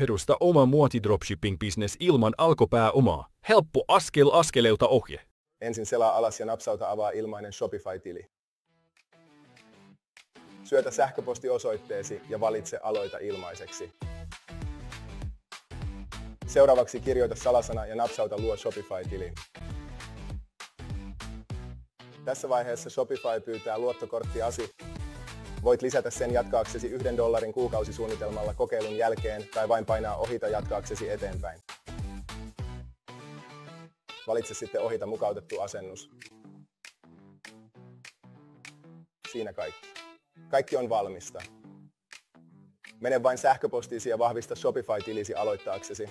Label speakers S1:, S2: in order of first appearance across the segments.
S1: Perusta oma muoti-dropshipping-business ilman alkupääomaa. Helppo askel askeleelta ohje.
S2: Ensin selaa alas ja napsauta avaa ilmainen Shopify-tili. Syötä sähköpostiosoitteesi ja valitse aloita ilmaiseksi. Seuraavaksi kirjoita salasana ja napsauta luo Shopify-tili. Tässä vaiheessa Shopify pyytää luottokorttiasi. Voit lisätä sen jatkaaksesi $1 kuukausisuunnitelmalla kokeilun jälkeen tai vain painaa ohita jatkaaksesi eteenpäin. Valitse sitten ohita mukautettu asennus. Siinä kaikki. Kaikki on valmista. Mene vain sähköpostiisi ja vahvista Shopify-tilisi aloittaaksesi.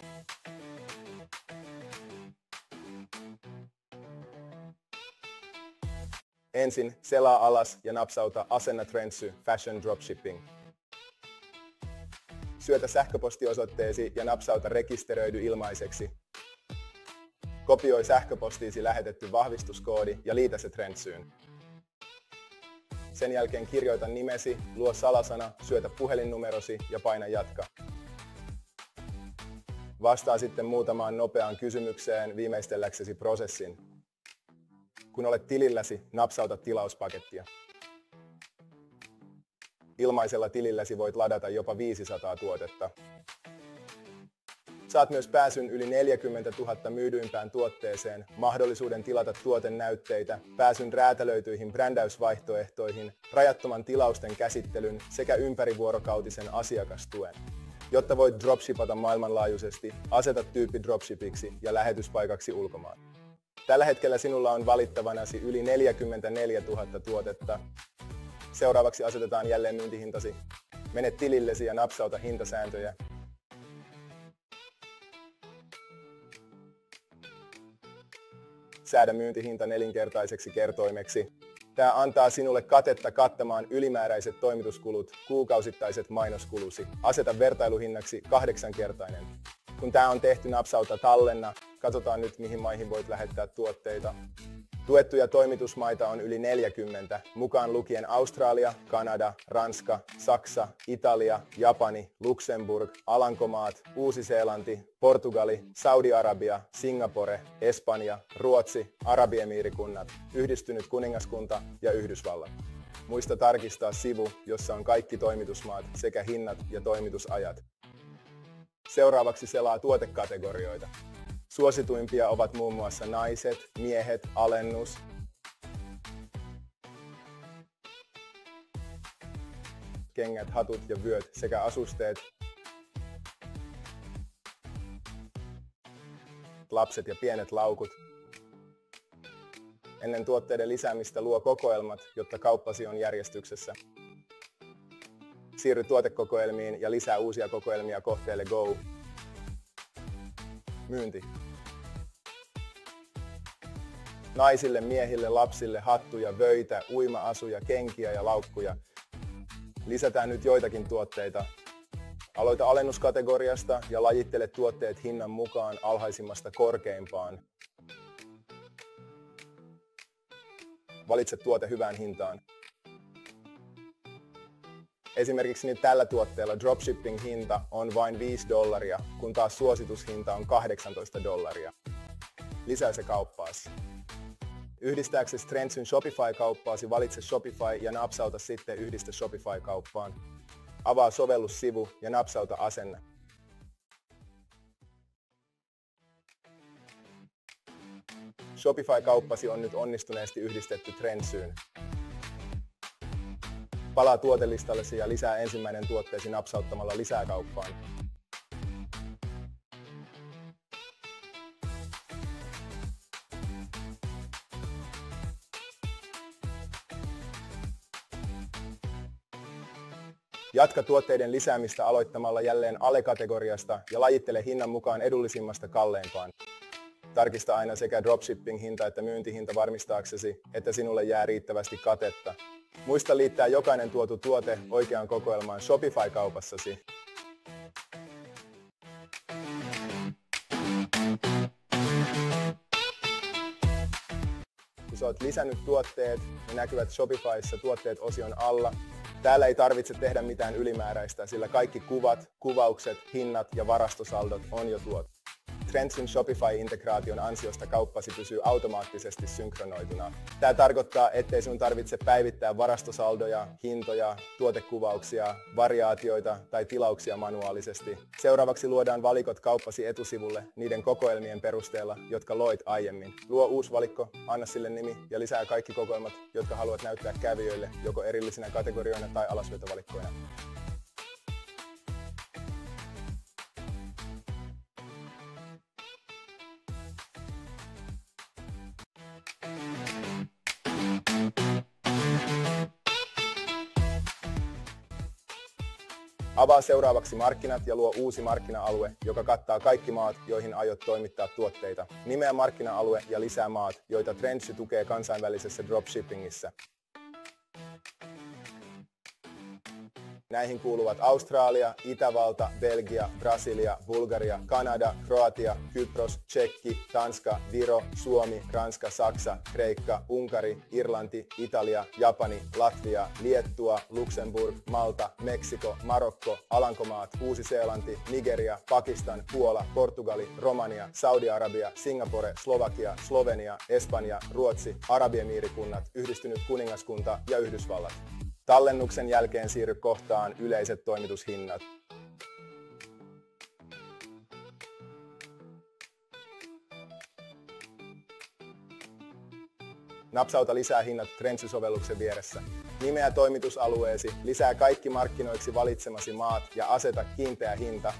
S2: Ensin selaa alas ja napsauta Asenna Trendsy Fashion Dropshipping. Syötä sähköpostiosoitteesi ja napsauta rekisteröidy ilmaiseksi. Kopioi sähköpostiisi lähetetty vahvistuskoodi ja liitä se Trendsyyn. Sen jälkeen kirjoita nimesi, luo salasana, syötä puhelinnumerosi ja paina jatka. Vastaa sitten muutamaan nopeaan kysymykseen viimeistelläksesi prosessin. Kun olet tililläsi, napsauta tilauspakettia. Ilmaisella tililläsi voit ladata jopa 500 tuotetta. Saat myös pääsyn yli 40 000 myydyimpään tuotteeseen, mahdollisuuden tilata tuotenäytteitä, pääsyn räätälöityihin brändäysvaihtoehtoihin, rajattoman tilausten käsittelyn sekä ympärivuorokautisen asiakastuen. Jotta voit dropshipata maailmanlaajuisesti, aseta tyyppi dropshipiksi ja lähetyspaikaksi ulkomaan. Tällä hetkellä sinulla on valittavanasi yli 44 000 tuotetta. Seuraavaksi asetetaan jälleen myyntihintasi. Mene tilillesi ja napsauta hintasääntöjä. Säädä myyntihinta 4-kertaiseksi kertoimeksi. Tämä antaa sinulle katetta kattamaan ylimääräiset toimituskulut, kuukausittaiset mainoskulusi. Aseta vertailuhinnaksi 8-kertainen. Kun tämä on tehty, napsauta tallenna. Katsotaan nyt, mihin maihin voit lähettää tuotteita. Tuettuja toimitusmaita on yli 40, mukaan lukien Australia, Kanada, Ranska, Saksa, Italia, Japani, Luxemburg, Alankomaat, Uusi-Seelanti, Portugali, Saudi-Arabia, Singapore, Espanja, Ruotsi, Arabiemiirikunnat, Yhdistynyt kuningaskunta ja Yhdysvallat. Muista tarkistaa sivu, jossa on kaikki toimitusmaat sekä hinnat ja toimitusajat. Seuraavaksi selaa tuotekategorioita. Suosituimpia ovat muun muassa naiset, miehet, alennus, kengät, hatut ja vyöt sekä asusteet, lapset ja pienet laukut. Ennen tuotteiden lisäämistä luo kokoelmat, jotta kauppasi on järjestyksessä. Siirry tuotekokoelmiin ja lisää uusia kokoelmia kohteelle Go. Myynti. Naisille, miehille, lapsille hattuja, vöitä, uima-asuja, kenkiä ja laukkuja. Lisätään nyt joitakin tuotteita. Aloita alennuskategoriasta ja lajittele tuotteet hinnan mukaan alhaisimmasta korkeimpaan. Valitse tuote hyvään hintaan. Esimerkiksi nyt tällä tuotteella dropshipping-hinta on vain $5, kun taas suositushinta on $18. Lisää se kauppaasi. Yhdistääksesi Trendsyn Shopify-kauppaasi, valitse Shopify ja napsauta sitten Yhdistä Shopify-kauppaan. Avaa sovellussivu ja napsauta Asenna. Shopify-kauppasi on nyt onnistuneesti yhdistetty Trendsyyn. Palaa tuotelistallesi ja lisää ensimmäinen tuotteesi napsauttamalla lisää kauppaan. Jatka tuotteiden lisäämistä aloittamalla jälleen alekategoriasta ja lajittele hinnan mukaan edullisimmasta kalleimpaan. Tarkista aina sekä dropshipping-hinta että myyntihinta varmistaaksesi, että sinulle jää riittävästi katetta. Muista liittää jokainen tuotu tuote oikeaan kokoelmaan Shopify-kaupassasi. Kun sä oot lisännyt tuotteet, ne näkyvät Shopifyssa tuotteet-osion alla. Täällä ei tarvitse tehdä mitään ylimääräistä, sillä kaikki kuvat, kuvaukset, hinnat ja varastosaldot on jo tuotu. Trendsin Shopify-integraation ansiosta kauppasi pysyy automaattisesti synkronoituna. Tämä tarkoittaa, ettei sinun tarvitse päivittää varastosaldoja, hintoja, tuotekuvauksia, variaatioita tai tilauksia manuaalisesti. Seuraavaksi luodaan valikot kauppasi etusivulle niiden kokoelmien perusteella, jotka loit aiemmin. Luo uusi valikko, anna sille nimi ja lisää kaikki kokoelmat, jotka haluat näyttää kävijöille joko erillisinä kategorioina tai alasvetovalikkoina. Avaa seuraavaksi markkinat ja luo uusi markkina-alue, joka kattaa kaikki maat, joihin aiot toimittaa tuotteita. Nimeä markkina-alue ja lisää maat, joita Trendsy tukee kansainvälisessä dropshippingissä. Näihin kuuluvat Australia, Itävalta, Belgia, Brasilia, Bulgaria, Kanada, Kroatia, Kypros, Tšekki, Tanska, Viro, Suomi, Ranska, Saksa, Kreikka, Unkari, Irlanti, Italia, Japani, Latvia, Liettua, Luxemburg, Malta, Meksiko, Marokko, Alankomaat, Uusi-Seelanti, Nigeria, Pakistan, Puola, Portugali, Romania, Saudi-Arabia, Singapore, Slovakia, Slovenia, Espanja, Ruotsi, Arabiemiirikunnat, Yhdistynyt kuningaskunta ja Yhdysvallat. Tallennuksen jälkeen siirry kohtaan yleiset toimitushinnat. Napsauta lisää hinnat Trendsy-sovelluksen vieressä. Nimeä toimitusalueesi, lisää kaikki markkinoiksi valitsemasi maat ja aseta kiinteä hinta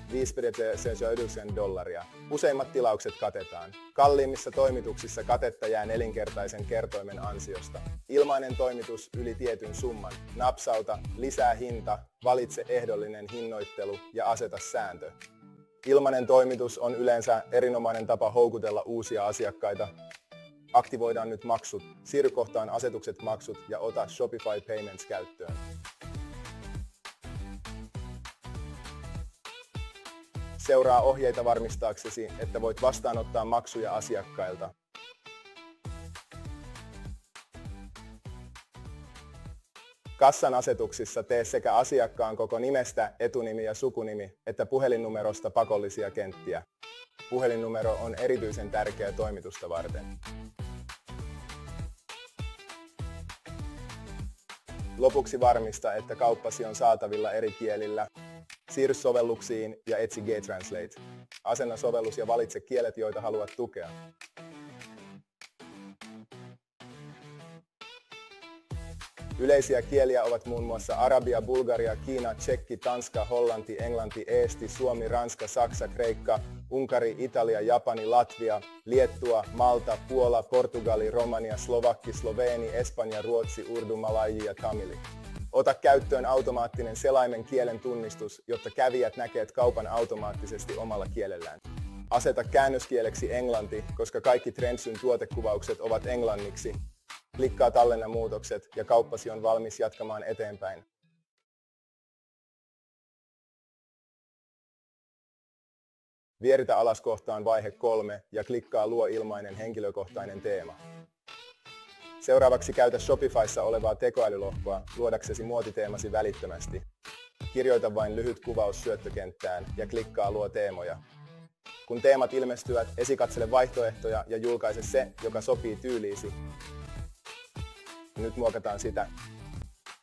S2: $5,99. Useimmat tilaukset katetaan. Kalliimmissa toimituksissa katetta jää nelinkertaisen kertoimen ansiosta. Ilmainen toimitus yli tietyn summan. Napsauta, lisää hinta, valitse ehdollinen hinnoittelu ja aseta sääntö. Ilmainen toimitus on yleensä erinomainen tapa houkutella uusia asiakkaita. Aktivoidaan nyt maksut. Siirry kohtaan asetukset maksut ja ota Shopify Payments käyttöön. Seuraa ohjeita varmistaaksesi, että voit vastaanottaa maksuja asiakkailta. Kassan asetuksissa tee sekä asiakkaan koko nimestä, etunimi ja sukunimi, että puhelinnumerosta pakollisia kenttiä. Puhelinnumero on erityisen tärkeä toimitusta varten. Lopuksi varmista, että kauppasi on saatavilla eri kielillä. Siirry sovelluksiin ja etsi G-Translate. Asenna sovellus ja valitse kielet, joita haluat tukea. Yleisiä kieliä ovat muun muassa arabia, bulgaria, kiina, tšekki, tanska, hollanti, englanti, eesti, suomi, ranska, saksa, kreikka, Unkari, Italia, Japani, Latvia, Liettua, Malta, Puola, Portugali, Romania, Slovakki, Sloveeni, Espanja, Ruotsi, urdu, malajji ja tamili. Ota käyttöön automaattinen selaimen kielen tunnistus, jotta kävijät näkevät kaupan automaattisesti omalla kielellään. Aseta käännöskieleksi englanti, koska kaikki Trendsyn tuotekuvaukset ovat englanniksi. Klikkaa tallenna muutokset ja kauppasi on valmis jatkamaan eteenpäin. Vieritä alas kohtaan vaihe 3 ja klikkaa luo ilmainen henkilökohtainen teema. Seuraavaksi käytä Shopifyssa olevaa tekoälylohkoa luodaksesi muotiteemasi välittömästi. Kirjoita vain lyhyt kuvaus syöttökenttään ja klikkaa luo teemoja. Kun teemat ilmestyvät, esikatsele vaihtoehtoja ja julkaise se, joka sopii tyyliisi. Nyt muokataan sitä.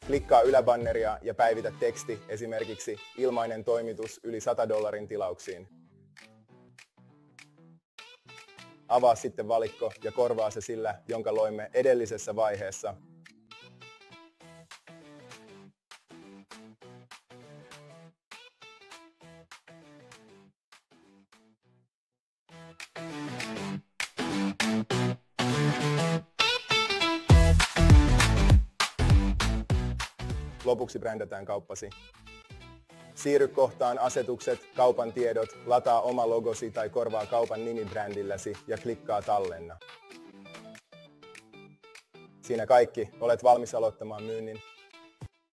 S2: Klikkaa yläbanneria ja päivitä teksti, esimerkiksi ilmainen toimitus yli $100 tilauksiin. Avaa sitten valikko ja korvaa se sillä, jonka loimme edellisessä vaiheessa. Lopuksi brändätään kauppasi. Siirry kohtaan asetukset, kaupan tiedot, lataa oma logosi tai korvaa kaupan nimi brändilläsi ja klikkaa tallenna. Siinä kaikki, olet valmis aloittamaan myynnin.